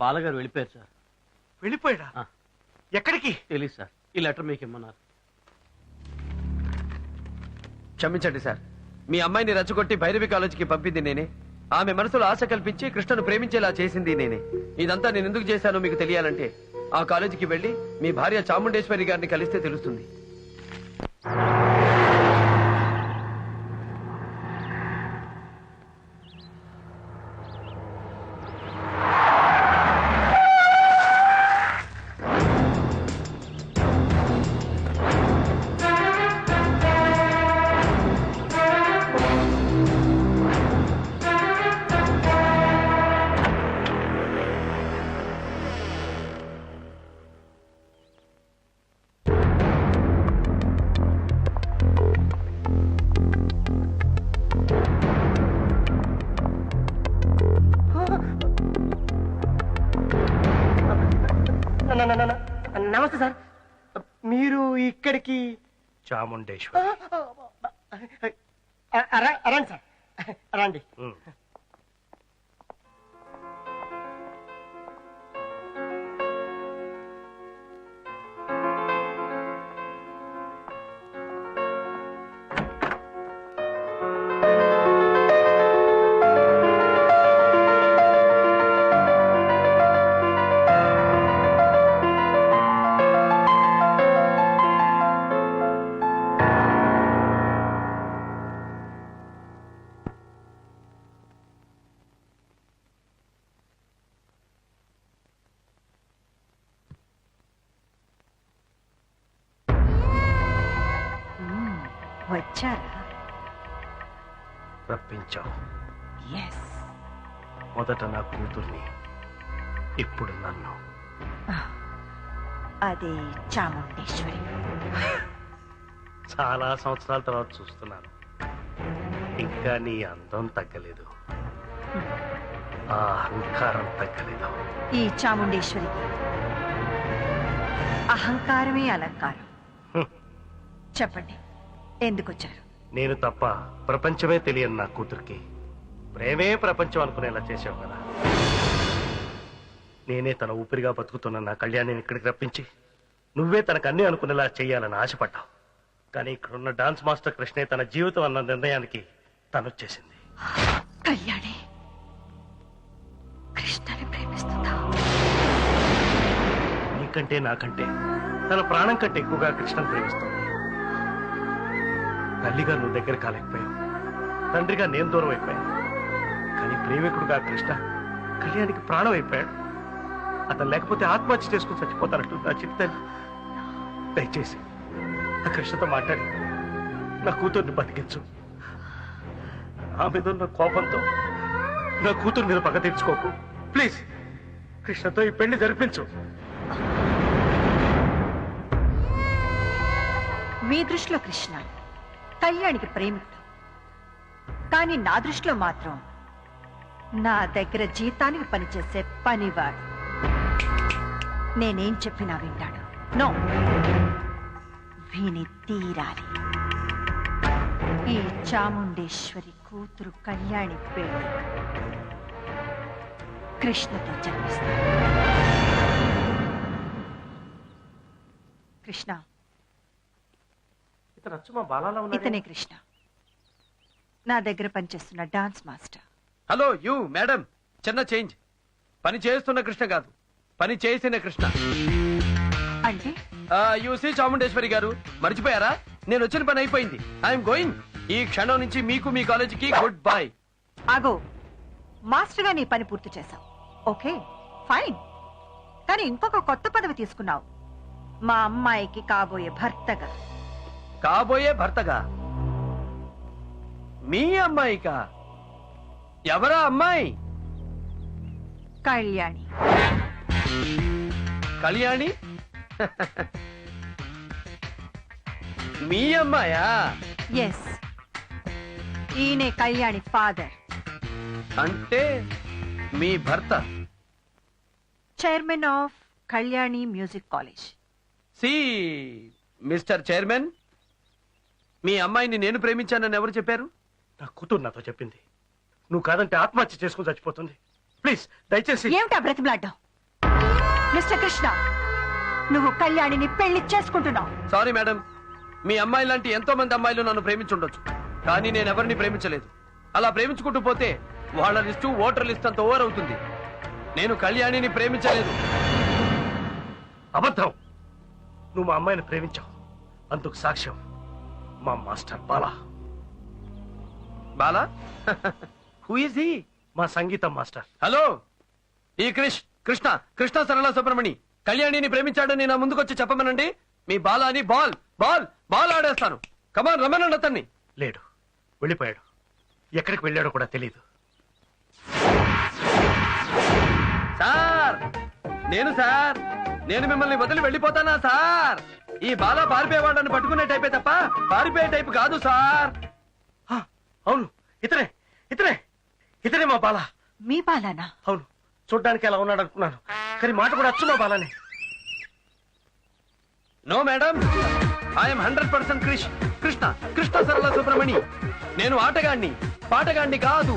బాలగారు వెళ్ళిపోయారు సార్. వెళ్ళిపోయాడా? ఎక్కడికి తెలియదు సార్. ఈ లెటర్ మీకు ఇమ్మన్నారు. క్షమించండి సార్, మీ అమ్మాయిని రెచ్చగొట్టి భైరవి కాలేజీకి పంపింది నేనే. ఆమె మనసులో ఆశ కల్పించి కృష్ణను ప్రేమించేలా చేసింది నేనే. ఇదంతా నేను ఎందుకు చేశానో మీకు తెలియాలంటే ఆ కాలేజీకి వెళ్ళి మీ భార్య చాముండేశ్వరి గారిని కలిస్తే తెలుస్తుంది. నమస్తే సార్. మీరు ఇక్కడికి? చాముండేశ్వరి. రండి సార్, రండి. వచ్చారా? రప్పించావు. ఎస్. మొదట నా కూతుర్ని, ఇప్పుడు నన్ను. అది చాముండేశ్వరి. చాలా సంవత్సరాల తర్వాత చూస్తున్నాను. ఇంకా నీ అందం తగ్గలేదు, ఆ అహంకారం తగ్గలేదు. ఈ చాముండేశ్వరికి అహంకారమే అలంకారం. చెప్పండి, ఎందుకు వచ్చారు? నేను తప్ప ప్రపంచమే తెలియని నా కూతురికి ప్రేమే ప్రపంచం అనుకునేలా చేసావు కదా. నేనే తన ఊపిరిగా బతుకుతున్న నా కళ్యాణిని ఇక్కడికి రప్పించి నువ్వే తనకు అన్నీ అనుకునేలా చేయాలని ఆశపడ్డావు. కానీ ఇక్కడున్న డాన్స్ మాస్టర్ కృష్ణే తన జీవితం అన్న నిర్ణయానికి తనొచ్చేసింది. కళ్యాణి కృష్ణని ప్రేమిస్తుందా? నీకంటే నాకంటే తన ప్రాణం కంటే ఎక్కువగా కృష్ణను ప్రేమిస్తుంది. తల్లిగా నువ్వు దగ్గర కాలేకపోయావు, తండ్రిగా నేను దూరం అయిపోయాను. కానీ ప్రేమికుడుగా కృష్ణ కళ్యాణికి ప్రాణం అయిపోయాడు. అతను లేకపోతే ఆత్మహత్య చేసుకుని చచ్చిపోతానట్టు నా చెప్తాను. దయచేసి ఆ కృష్ణతో మాట్లాడి నా కూతుర్ని బతికించు. ఆ మీద ఉన్న కోపంతో నా కూతురు మీద పగ తీర్చుకోకు ప్లీజ్. కృష్ణతో ఈ పెళ్లి జరిపించు. మీ దృష్టిలో కృష్ణ కళ్యాణికి ప్రేమికుడు, కానీ నా దృష్టిలో మాత్రం నా దగ్గర జీతానికి పనిచేసే పనివాడు. నేనేం చెప్పినా వింటాడు. నో, విని తీరాలి. ఈ చాముండేశ్వరి కూతురు కళ్యాణి పెళ్లి కృష్ణతో జరిపిస్తాడు. కృష్ణ, ఇతనే కృష్ణ, నా దగ్గర పనిచేస్తున్న dance master. Hello you madam, చిన్న చేంజ్. పని చేస్తున్న కృష్ణ కాదు, పని చేసిన కృష్ణ. అంటే యూసీ చాముండేశ్వరి గారు మర్చిపోయారా? నేను వచ్చిన పని అయిపోయింది. I'm going. ఈ క్షణం నుంచి మీకు మీ కాలేజీకి గుడ్ బై. ఆగో, మాస్టర్ గా నీ పని పూర్తి చేశావు, ఓకే ఫైన్. కానీ ఇంకొక కొత్త పదవి తీసుకున్నావు, మా అమ్మాయికి కాబోయే భర్తగా. కాబోయే భర్తగా? మీ అమ్మాయికా? ఎవరా అమ్మాయి? కళ్యాణి. కళ్యాణి? మీ అమ్మాయా? ఎస్, ఈయనే కళ్యాణి ఫాదర్. అంటే మీ భర్త chairman of Kalyani music college. See Mr chairman, మీ అమ్మాయిని నేను ప్రేమించానని ఎవరు చెప్పారు? నా కూతురు నాతో చెప్పింది. నువ్వు కాదంటే ఆత్మహత్య చేసుకుని చచ్చిపోతుంది. ప్లీజ్ దయచేసి. ఏమిటా బ్రతిమలాడ్డావు? మిస్టర్ కృష్ణ, నువ్వు కళ్యాణిని పెళ్లి చేసుకుంటున్నావు. సారీ మేడం, మీ అమ్మాయి లాంటి ఎంతో మంది అమ్మాయిలు నన్ను ప్రేమించుండొచ్చు, కానీ నేను ఎవరిని ప్రేమించలేదు. అలా ప్రేమించుకుంటూ పోతే వాళ్ళ లిస్టు ఓటర్ లిస్ట్ అంత ఓవర్ అవుతుంది. నేను కళ్యాణిని ప్రేమించలేదు. అబద్ధం. నువ్వు మా అమ్మాయిని ప్రేమించావు. అందుకు సాక్ష్యం మా master Bala. Bala? Who is he? మా సంగీతం మాస్టర్. హలో, ఈ కృష్ణ సరళ సుబ్రమణి కళ్యాణిని ప్రేమించాడని నా ముందుకొచ్చి చెప్పమనండి. మీ బాలాని బాల్ బాల్ బాల్ ఆడేస్తాను. కమాన్, రమ్మనండి అతన్ని. లేడు, వెళ్ళిపోయాడు. ఎక్కడికి వెళ్ళాడో కూడా తెలియదు. సార్, నేను మిమ్మల్ని వదిలి వెళ్ళిపోతానా సార్? ఈ బాలా పారిపోయేవాళ్ళని పట్టుకునే టైపే తప్ప పారిపోయే టైపు కాదు సార్. అవును, ఇతనే మా బాలా. మీ బాలానా? అవును, చూడ్డానికి ఎలా ఉన్నాడు అనుకున్నాను, కానీ మాట కూడా అచ్చు మా బాలానే. No madam, I'm 100% Krishna Sarala Subramani. నేను ఆటగాణ్ణి, పాటగాణ్ణి కాదు.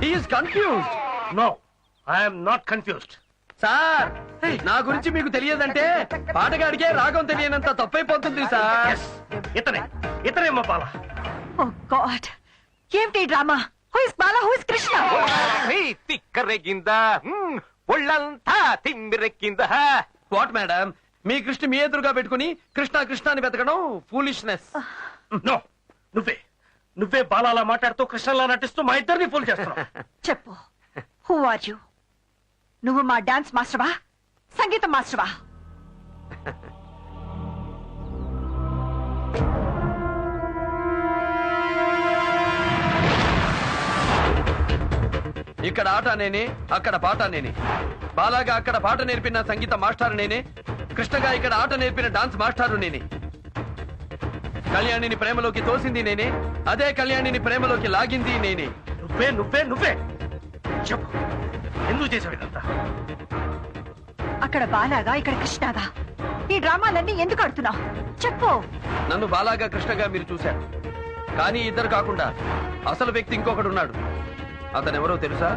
He is confused. No, I'm not confused. Sir, నా గురించి మీకు తెలియదంటే పాటగాడికే రాగం తెలియనంత తప్పైపోతుంది సార్. ఇతనే మా బాలా. ఓ గాడ్, ఏమిటి drama? Who is Bala, who is Krishna? తిక్కరెగిందా, ఒళ్ళంతా తిమ్మిరెక్కిందా. వాట్ మేడం, మీ కృష్ణ మీ ఎదురుగా పెట్టుకుని కృష్ణ అని వెతకడం ఫూలిష్నెస్. నో, నువ్వే బాలాలా మాట్లాడుతూ కృష్ణలా నటిస్తూ మా ఇద్దరిని ఫూల్ చేస్తున్నావు. చెప్పు, హూ ఆర్ యు? నువ్వు మా డాన్స్ మాస్టర్వా, సంగీతం మాస్టర్వా? ఇక్కడ ఆట నేనే, అక్కడ పాట నేనే. బాలాగా అక్కడ పాట నేర్పిన సంగీత మాస్టర్ నేనే, కృష్ణగా ఇక్కడ ఆట నేర్పిన డాన్స్ మాస్టారు నేనే. కళ్యాణిని ప్రేమలోకి తోసింది నేనే, అదే కళ్యాణిని ప్రేమలోకి లాగింది నేనే. నువ్వే చెప్పు, ఎందుకు చేసావు ఇదంతా? అక్కడ బాలాగా, ఇక్కడ కృష్ణగా. ఈ డ్రామాలన్నీ ఎందుకు ఆడుతున్నావు? చెప్పు. నన్ను బాలాగా కృష్ణగా మీరు చూశారు, కానీ ఇద్దరు కాకుండా అసలు వ్యక్తి ఇంకొకడు ఉన్నాడు. అతనెవరో తెలుసా?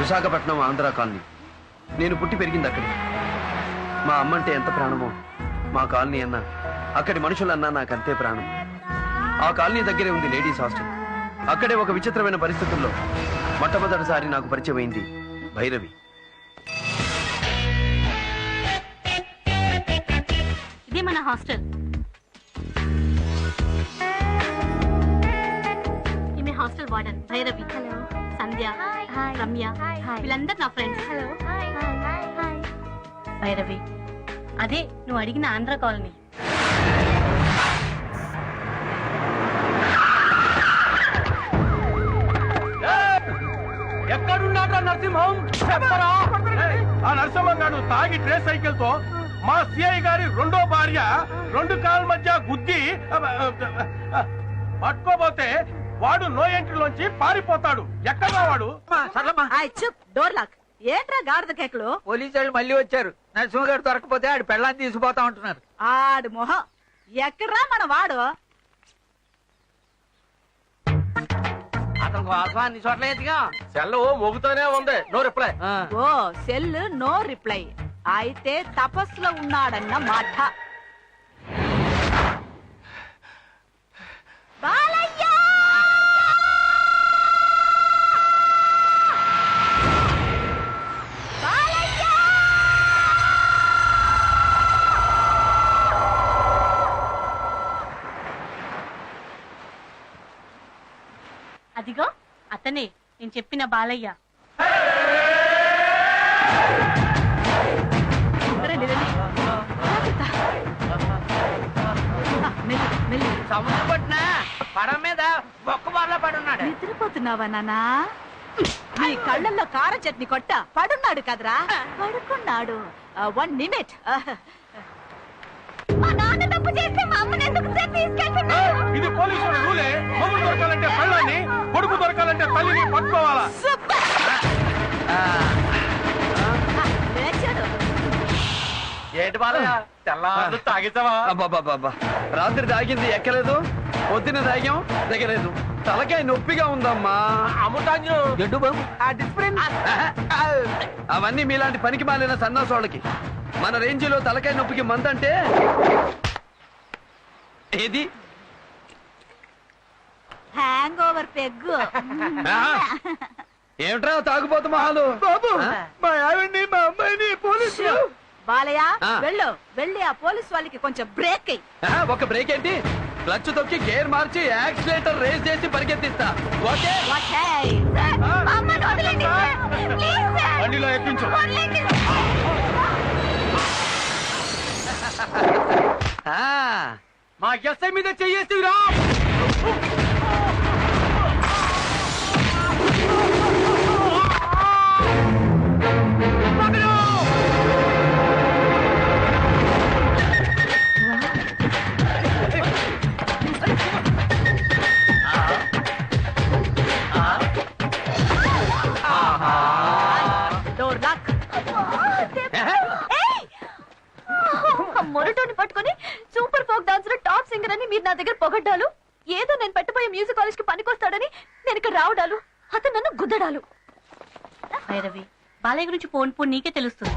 విశాఖపట్నం ఆంధ్ర కాలనీ. నేను పుట్టి పెరిగింది అక్కడి. మా అమ్మంటే ఎంత ప్రాణమో మా కాలనీ అన్నా, అక్కడి మనుషులన్నా నాకంతే ప్రాణం. ఆ కాలనీ దగ్గరే ఉంది లేడీస్ హాస్టల్. అక్కడే ఒక విచిత్రమైన పరిస్థితుల్లో మొట్టమొదటిసారి నాకు పరిచయం అయింది భైరవి. ఇది మన హాస్టల్. ఈమె హాస్టల్ వార్డెన్ భైరవి. హలో. సంధ్య, రమ్య, వీళ్ళందరూ నా ఫ్రెండ్స్. హలో. భైరవి, అదే నువ్వు అడిగిన ఆంధ్ర కాలనీ. ఎక్కడున్నాడు నరసింహం? ఆ నరసింహంగాడు తాగి ట్రే సైకిల్ తో మా సిఐ గారి రెండో భార్య 2 కాళ్ళ మధ్య గుద్ది పట్టుకోబోతే వాడు నో ఎంట్రీలోంచి పారిపోతాడు. ఎక్కడా వాడు? Door lock. ఏంట్రా గాడిద కేకలు? పోలీసు వాళ్ళు మళ్ళీ వచ్చారు. నరసింహ గారు దొరకపోతే ఆడు పెళ్ళాన్ని తీసుకుపోతా ఉంటున్నారు. ఆడు మొహం ఎక్కడ్రా మన వాడు? అతను కోసం అన్ని చోట్ల ఎత్తిగా సెల్ మోగుతూనే ఉంది, నో రిప్లై. ఓ సెల్ నో రిప్లై. అయితే తపస్సులో ఉన్నాడన్న మాట. బాలయ్య! బాలయ్య! అదిగో అతనే నేను చెప్పిన బాలయ్య. రండి, రండి. మెల్లి, మెల్లి. సముద్రం పట్టిన పడ మీద బొక్క బార్లా పడున్నాడు. నిద్రపోతున్నావా నానా? నీ కళ్ళల్లో కార చట్నీ కొట్ట పడున్నాడు కదరా? పడుకున్నాడు. 1 నిమిట్. మా నాన్న తప్పు చేస్తే మా అమ్మని ఎందుకు సార్ తీసుకెళ్తున్నారు? ఇది పోలీసుల రూలే. మొగుడు దొరకాలంటే పెళ్ళాన్ని, కొడుకు దొరకాలంటే తల్లిని పట్టుకోవాలా? లేచాడు. ఏంటి బాలయ్య తెల్లారు తాగించావా? అబ్బా రాత్రి తాగింది ఎక్కలేదు, పొద్దున తాగాం దిగలేదు, తలకాయ నొప్పిగా ఉందమ్మా. అమ్ముతాను జడ్డు బాబు ఆ డిస్ప్లిన్ అవన్నీ మీలాంటి పనికి మాలిన సన్నాసోళ్ళకి. మన రేంజిలో తలకాయ నొప్పికి మందంటే ఏది? Hang over peg. ఏమిట్రా తాగుపోతు మహాలు? బాబు మా ఆవిడ్ని మా అమ్మాయిని పోలీసులు బాలయ్య ఆ. వెళ్ళి ఆ పోలీస్ వాళ్ళకి కొంచెం బ్రేక్ అయ్యి. ఒక బ్రేక్ ఏంటి, క్లచ్ తొక్కి గేర్ మార్చి యాక్సిలేటర్ రేస్ చేసి పరిగెత్తిస్తా. ఓకే మా అమ్మని వదిలేండి సార్. Please sir. బండిలో ఎక్కించు. వదిలేండి. మా ఎస్ఐ మీద చెయ్యేసిరా. Door lock. మొరటోని పట్టుకొని super folk dancer top singer అని మీరు నా దగ్గర పొగడ్డాలు, ఏదో నేను పెట్టబోయే మ్యూజిక్ కాలేజ్ కి పనికొస్తాడని నేను ఇక్కడ రావడాలు, అతను నన్ను గుద్దడాలు. భైరవి, బాలయ్య గురించి పోన్ నీకే తెలుస్తుంది.